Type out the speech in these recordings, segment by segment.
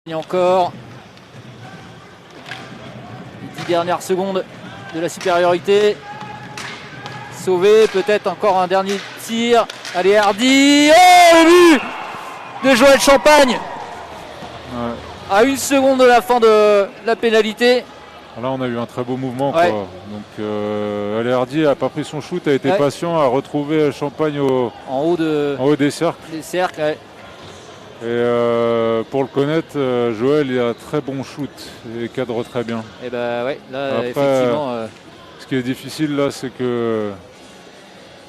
Et encore. Les 10 dernières secondes de la supériorité. Sauvé, peut-être encore un dernier tir. Allez, Hardy. Oh, le but de Joël Champagne. Ouais. À 1 seconde de la fin de la pénalité. Là, on a eu un très beau mouvement. Ouais. Quoi. Donc, Ale Hardy n'a pas pris son shoot, a été patient, a retrouvé Champagne en haut des cercles. Les cercles, ouais. Et pour le connaître, Joël, il a très bon shoot et cadre très bien. Et bah ouais, là, après, effectivement. Ce qui est difficile, là, c'est que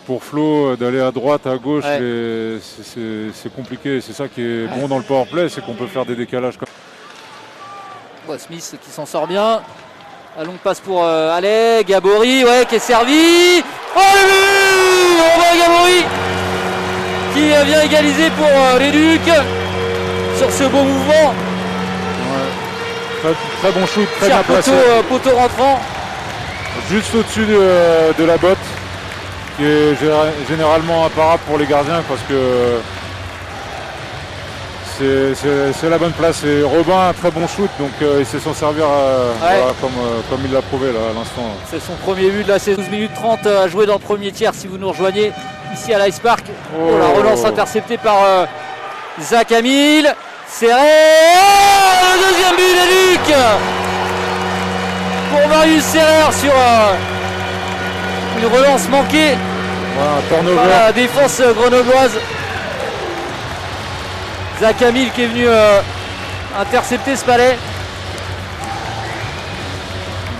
pour Flo, d'aller à droite, à gauche, c'est compliqué. C'est ça qui est bon dans le powerplay, c'est qu'on peut faire des décalages comme ça. Smith qui s'en sort bien. La longue passe pour Ale, Gabory, qui est servi. Oh le but! On voit Gabory qui vient égaliser pour les Ducs sur ce beau mouvement. Ouais. Très bon shoot, très bien placé. Poteau rentrant. Juste au-dessus de la botte, qui est généralement imparable pour les gardiens parce que c'est la bonne place. Et Robin a un très bon shoot, donc il sait s'en servir voilà, comme il l'a prouvé là, à l'instant. C'est son premier but de la saison. 12 minutes 30 à jouer dans le premier tiers si vous nous rejoignez ici à l'Ice Park. Oh, la relance interceptée par Zach Hamil. Serré. Oh, le deuxième but de Luc pour Marius Serrer sur une relance manquée. Voilà, un turnover. Par la défense grenobloise. Zach Hamil qui est venu intercepter ce palais.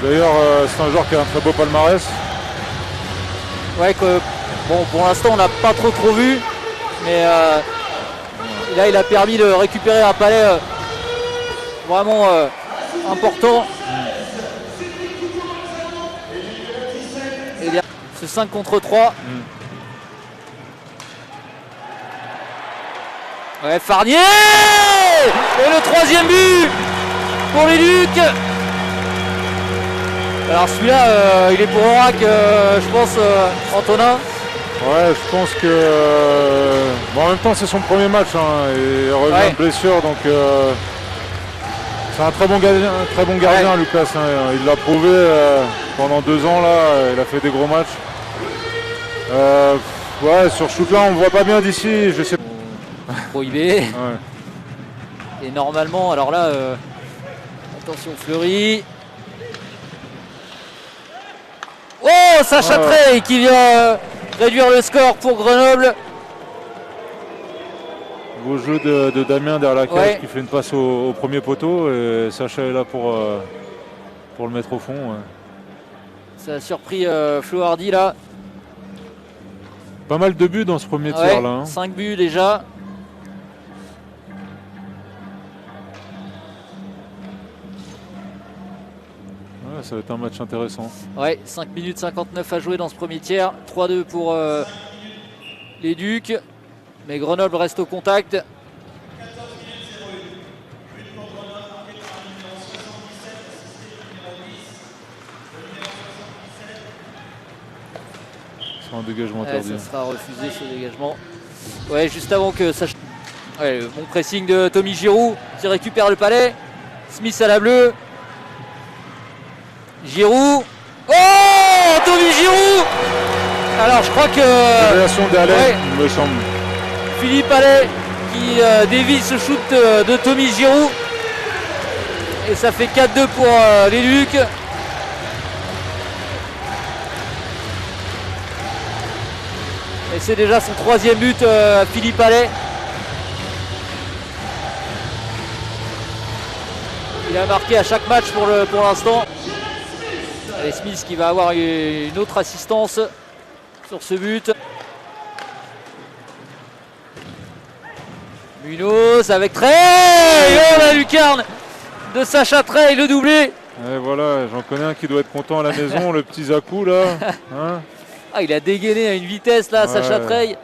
D'ailleurs, c'est un joueur qui a un très beau palmarès. Ouais, que bon, pour l'instant, on n'a pas trop vu. Mais là, il a permis de récupérer un palais vraiment important. Et bien, ce 5 contre 3. Ouais, Farnier. Et le troisième but pour les Ducs. Alors celui-là, il est pour Orac, je pense, Antonin. Ouais, je pense que... Bon, en même temps, c'est son premier match. Hein, il revient de blessure, donc... c'est un très bon gardien, Lucas. Hein, il l'a prouvé pendant 2 ans, là. Il a fait des gros matchs. Sur shoot-là, on ne voit pas bien d'ici. Je sais pas. Prohibé. Et normalement, alors là, attention Fleury. Oh, Sacha Trey qui vient réduire le score pour Grenoble. Beau jeu de Damien derrière la cage qui fait une passe au premier poteau et Sacha est là pour le mettre au fond. Ça a surpris Flo Hardy là. Pas mal de buts dans ce premier tir là. Hein. 5 buts déjà. Ça va être un match intéressant. 5 minutes 59 à jouer dans ce premier tiers. 3-2 pour les Ducs. Mais Grenoble reste au contact. C'est un dégagement interdit. Ça sera refusé ce dégagement. Juste avant que ça... le bon pressing de Tommy Giroud qui récupère le palais. Smith à la bleue. Giroud. Oh, Tommy Giroud. Alors je crois que... Déviation d'Allais, il me semble. Philippe Allais qui dévie ce shoot de Tommy Giroud. Et ça fait 4-2 pour les Ducs. Et c'est déjà son 3e but à Philippe Allais. Il a marqué à chaque match pour l'instant. Et Smith qui va avoir une autre assistance sur ce but. Munoz avec Trey. Oh la lucarne de Sacha Trey, le doublé. Et voilà, j'en connais un qui doit être content à la maison, le petit Zakou là. Hein, il a dégainé à une vitesse là, Sacha Trey.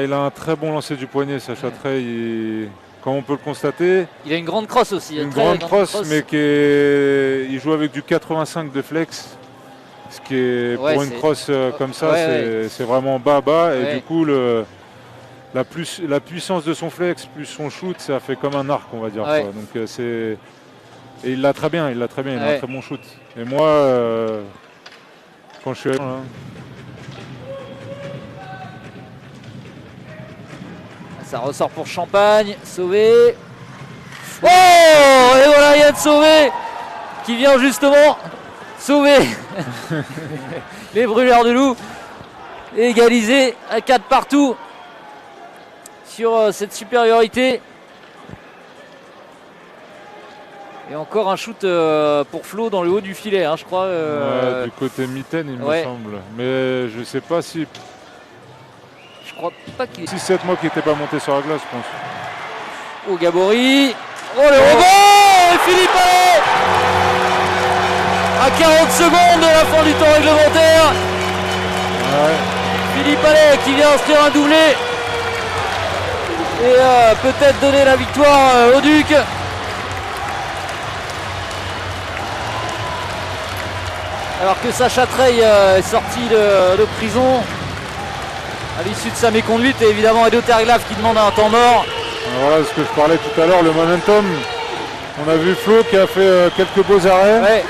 Il a un très bon lancer du poignet, Sacha Trey. Comme on peut le constater. Il a une grande crosse aussi. Une grande crosse, mais il joue avec du 85 de flex. Ce qui est pour une crosse comme ça, c'est vraiment bas. Et du coup, la puissance de son flex plus son shoot, ça fait comme un arc, on va dire. Ouais. Quoi. Donc c'est et il l'a très bien, il a un très bon shoot. Et moi, quand je suis là, ça ressort pour Champagne, Sauvé. Oh, et voilà Yann Sauvé qui vient justement sauver les brûleurs de loup et égaliser à 4 partout sur cette supériorité. Et encore un shoot pour Flo dans le haut du filet, hein, je crois. du côté mitaine, il me semble. Mais je sais pas si. Je crois pas qu'il est. 6-7 mois qui n'était pas monté sur la glace, je pense. Oh Gabory. Oh le rebond. Et Philippe Allais à 40 secondes de la fin du temps réglementaire. Ouais. Philippe Allais qui vient inscrire un doublé. Et peut-être donner la victoire au Duc. Alors que Sacha Trey est sorti de prison à l'issue de sa méconduite, et évidemment Edo Terglav qui demande un temps mort. Voilà ce que je parlais tout à l'heure, le momentum. On a vu Flo qui a fait quelques beaux arrêts. Ouais.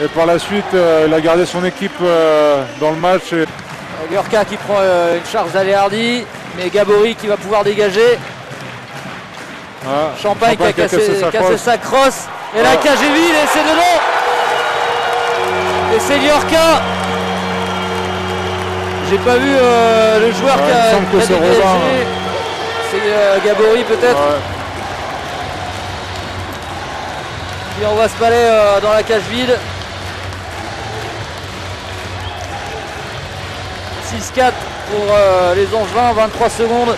Et par la suite, il a gardé son équipe dans le match. Et... Gurka qui prend une charge d'Alehardi, mais Gabory qui va pouvoir dégager. Champagne qui a cassé sa crosse. Et la cage est vide et c'est dedans. Et c'est Liorca. J'ai pas vu le joueur qui a dégagé. C'est Gabory peut-être. Qui envoie ce balai dans la cage vide. 6-4 pour les Angevins, 23 secondes.